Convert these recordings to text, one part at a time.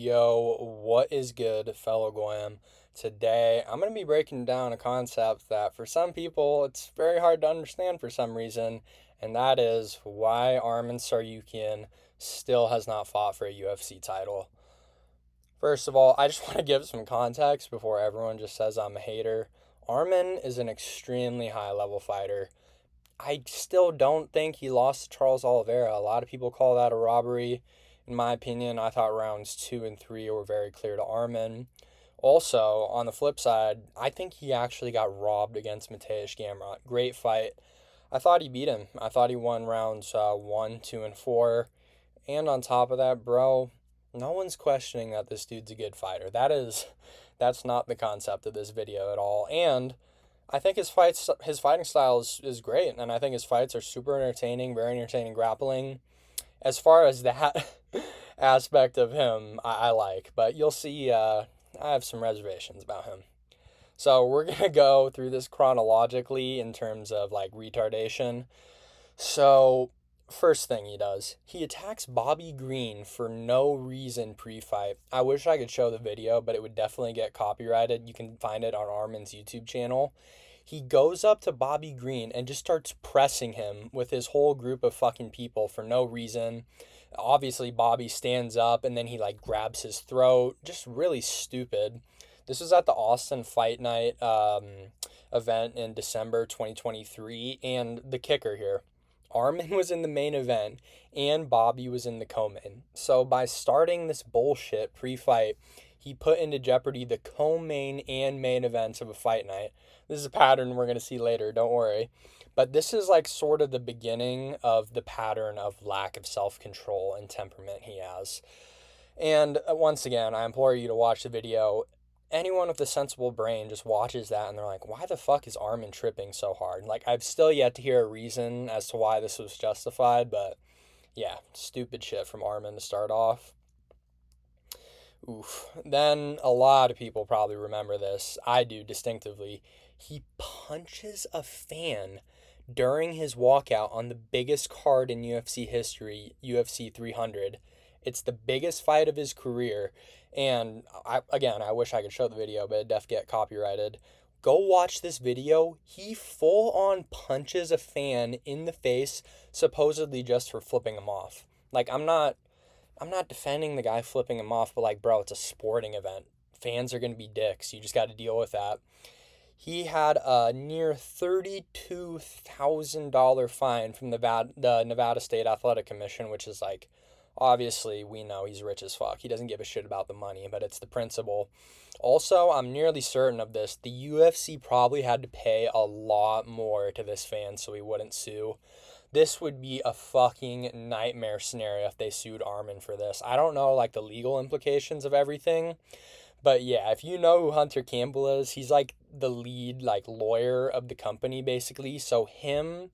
Yo, what is good, fellow Goyam? Today, I'm going to be breaking down a concept that for some people it's very hard to understand for some reason, and that is why Arman Tsarukyan still has not fought for a UFC title. First of all, I just want to give some context before everyone just says I'm a hater. Arman is an extremely high level fighter. I still don't think he lost to Charles Oliveira. A lot of people call that a robbery. In my opinion, I thought rounds 2 and 3 were very clear to Arman. Also, on the flip side, I think he actually got robbed against Mateusz Gamrot. Great fight. I thought he beat him. I thought he won rounds 1, 2, and 4. And on top of that, bro, no one's questioning that this dude's a good fighter. That's not the concept of this video at all. And I think his fighting style is great, and I think his fights are super entertaining, very entertaining grappling. As far as that aspect of him, I like, but you'll see. I have some reservations about him. So we're gonna go through this chronologically in terms of like retardation. So first thing he does, he attacks Bobby Green for no reason pre-fight. I wish I could show the video, but it would definitely get copyrighted. You can find it on Arman's YouTube channel. He goes up to Bobby Green and just starts pressing him with his whole group of fucking people for no reason. Obviously, Bobby stands up and then he like grabs his throat. Just really stupid. This was at the Austin Fight Night event in December 2023. And the kicker here, Arman was in the main event and Bobby was in the co-main. So by starting this bullshit pre-fight, he put into jeopardy the co-main and main events of a fight night. This is a pattern we're going to see later, don't worry. But this is like sort of the beginning of the pattern of lack of self-control and temperament he has. And once again, I implore you to watch the video. Anyone with a sensible brain just watches that and they're like, why the fuck is Arman tripping so hard? Like, I've still yet to hear a reason as to why this was justified, but yeah, stupid shit from Arman to start off. Oof. Then a lot of people probably remember this. I do distinctively. He punches a fan during his walkout on the biggest card in UFC history, UFC 300. It's the biggest fight of his career. And I wish I could show the video, but it'd def get copyrighted. Go watch this video. He full on punches a fan in the face, supposedly just for flipping him off. Like, I'm not defending the guy flipping him off, but like, bro, it's a sporting event. Fans are going to be dicks. You just got to deal with that. He had a near $32,000 fine from the Nevada State Athletic Commission, which is like, obviously, we know he's rich as fuck. He doesn't give a shit about the money, but it's the principle. Also, I'm nearly certain of this. The UFC probably had to pay a lot more to this fan so he wouldn't sue. This would be a fucking nightmare scenario if they sued Arman for this. I don't know, like, the legal implications of everything. But yeah, if you know who Hunter Campbell is, he's like the lead like lawyer of the company basically. So him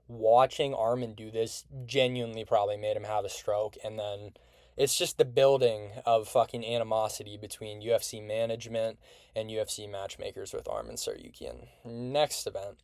watching Arman do this genuinely probably made him have a stroke. And then it's just the building of fucking animosity between UFC management and UFC matchmakers with Arman Tsarukyan. Next event.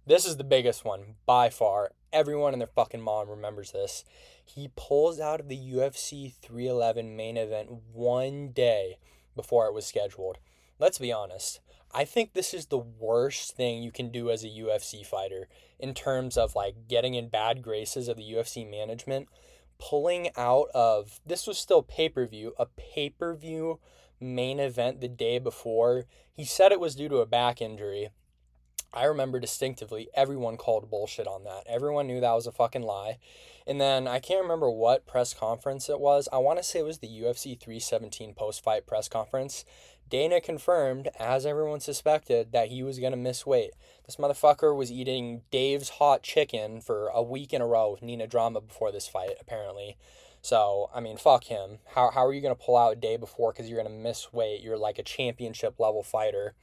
This is the biggest one by far. Everyone and their fucking mom remembers this. He pulls out of the UFC 311 main event one day before it was scheduled. Let's be honest. I think this is the worst thing you can do as a UFC fighter in terms of like getting in bad graces of the UFC management. Pulling out of, this was still pay-per-view, a pay-per-view main event the day before. He said it was due to a back injury. I remember distinctively everyone called bullshit on that. Everyone knew that was a fucking lie. And then I can't remember what press conference it was. I want to say it was the UFC 317 post-fight press conference. Dana confirmed, as everyone suspected, that he was going to miss weight. This motherfucker was eating Dave's hot chicken for a week in a row with Nina Drama before this fight, apparently. So, I mean, fuck him. How are you going to pull out a day before because you're going to miss weight? You're like a championship level fighter.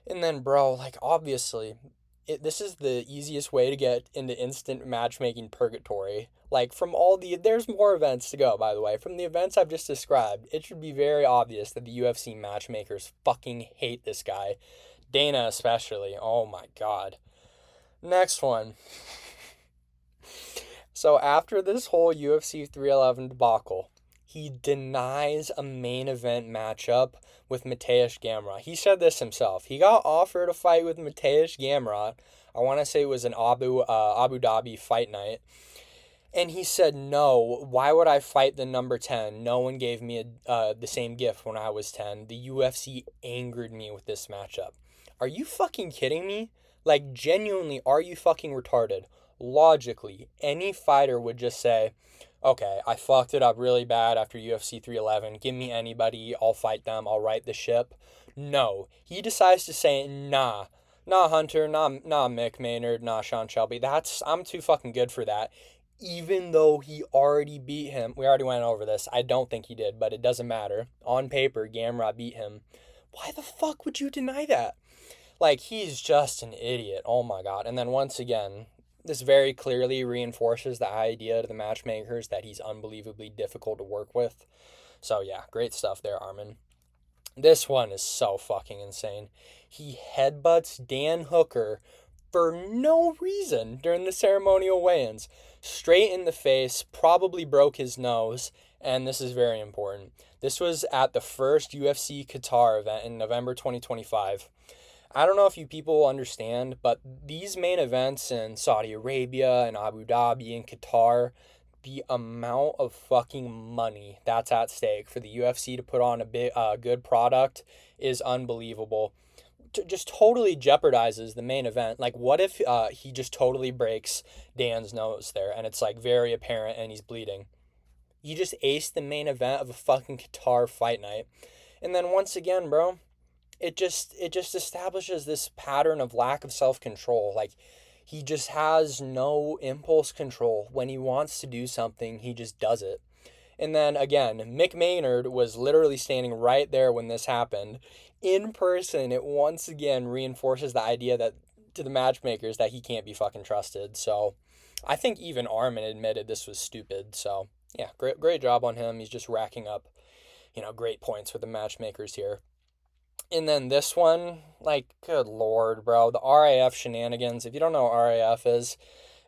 And then, bro, like, obviously, this is the easiest way to get into instant matchmaking purgatory. Like, there's more events to go, by the way. From the events I've just described, it should be very obvious that the UFC matchmakers fucking hate this guy. Dana especially. Oh my god. Next one. So after this whole UFC 311 debacle, he denies a main event matchup with Mateusz Gamrot. He said this himself. He got offered a fight with Mateusz Gamrot. I want to say it was an Abu Dhabi fight night. And he said, no, why would I fight the number 10? No one gave me the same gift when I was 10. The UFC angered me with this matchup. Are you fucking kidding me? Like, genuinely, are you fucking retarded? Logically, any fighter would just say, okay, I fucked it up really bad after UFC 311. Give me anybody. I'll fight them. I'll right the ship. No. He decides to say, nah. Nah, Hunter. Nah, Mick Maynard. Nah, Sean Shelby. I'm too fucking good for that. Even though he already beat him. We already went over this. I don't think he did, but it doesn't matter. On paper, Gamrot beat him. Why the fuck would you deny that? Like, he's just an idiot. Oh my god. And then once again, this very clearly reinforces the idea to the matchmakers that he's unbelievably difficult to work with. So yeah, great stuff there, Arman. This one is so fucking insane. He headbutts Dan Hooker for no reason during the ceremonial weigh-ins. Straight in the face, probably broke his nose, and this is very important. This was at the first UFC Qatar event in November 2025. I don't know if you people understand, but these main events in Saudi Arabia and Abu Dhabi and Qatar, the amount of fucking money that's at stake for the UFC to put on a good product is unbelievable. Just totally jeopardizes the main event. Like, what if he just totally breaks Dan's nose there and it's like very apparent and he's bleeding? He just aced the main event of a fucking Qatar fight night. And then once again, bro, it just establishes this pattern of lack of self-control. Like, he just has no impulse control. When he wants to do something, he just does it. And then again, Mick Maynard was literally standing right there when this happened. In person, it once again reinforces the idea that to the matchmakers that he can't be fucking trusted. So I think even Arman admitted this was stupid. So yeah, great job on him. He's just racking up, great points with the matchmakers here. And then this one, like, good lord, bro. The RAF shenanigans. If you don't know what RAF is,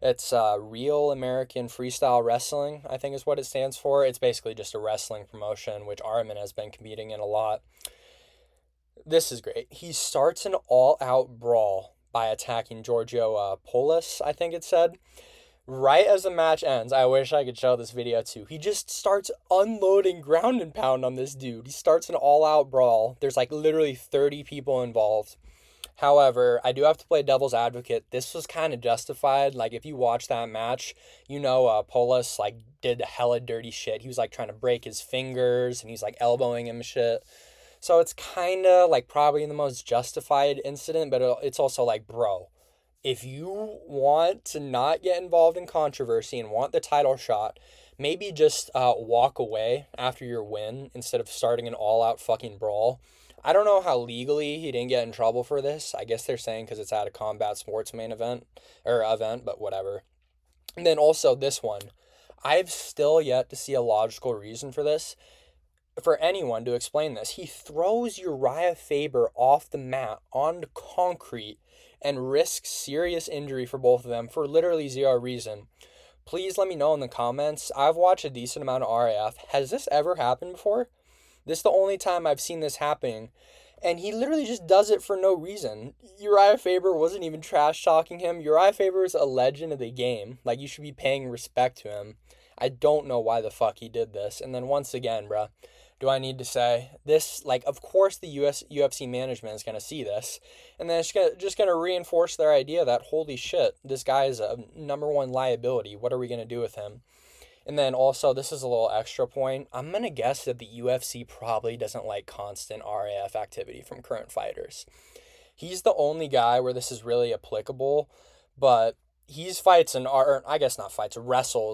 it's Real American Freestyle Wrestling, I think is what it stands for. It's basically just a wrestling promotion, which Arman has been competing in a lot. This is great. He starts an all-out brawl by attacking Giorgio Polis, I think it said. Right as the match ends, I wish I could show this video too. He just starts unloading ground and pound on this dude. He starts an all-out brawl. There's like literally 30 people involved. However, I do have to play devil's advocate. This was kind of justified. Like, if you watch that match, Polis, like, did hella dirty shit. He was, like, trying to break his fingers, and he's, like, elbowing him and shit. So it's kind of, like, probably the most justified incident, but it's also, like, bro, if you want to not get involved in controversy and want the title shot, maybe just walk away after your win instead of starting an all-out fucking brawl. I don't know how legally he didn't get in trouble for this. I guess they're saying because it's at a combat sports main event, but whatever. And then also this one. I've still yet to see a logical reason for this, for anyone to explain this. He throws Uriah Faber off the mat onto concrete and risks serious injury for both of them for literally zero reason. Please let me know in the comments. I've watched a decent amount of RAF. Has this ever happened before? This is the only time I've seen this happening. And he literally just does it for no reason. Uriah Faber wasn't even trash talking him. Uriah Faber is a legend of the game. Like, you should be paying respect to him. I don't know why the fuck he did this. And then once again, bruh, do I need to say this? Like, of course the UFC management is going to see this. And then it's just going to reinforce their idea that, holy shit, this guy is a number one liability. What are we going to do with him? And then also, this is a little extra point. I'm going to guess that the UFC probably doesn't like constant RAF activity from current fighters. He's the only guy where this is really applicable, but he's wrestles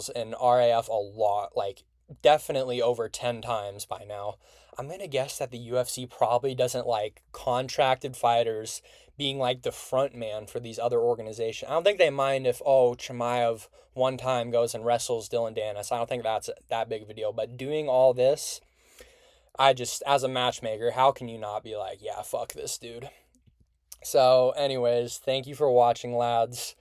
in RAF a lot, like definitely over 10 times by now. I'm going to guess that the UFC probably doesn't like contracted fighters being like the front man for these other organizations. I don't think they mind if, Chimaev one time goes and wrestles Dylan Dennis. I don't think that's that big of a deal. But doing all this, as a matchmaker, how can you not be like, yeah, fuck this dude? So anyways, thank you for watching, lads.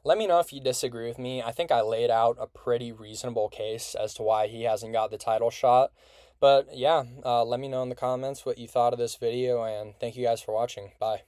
Let me know if you disagree with me. I think I laid out a pretty reasonable case as to why he hasn't got the title shot. But yeah, let me know in the comments what you thought of this video, and thank you guys for watching. Bye.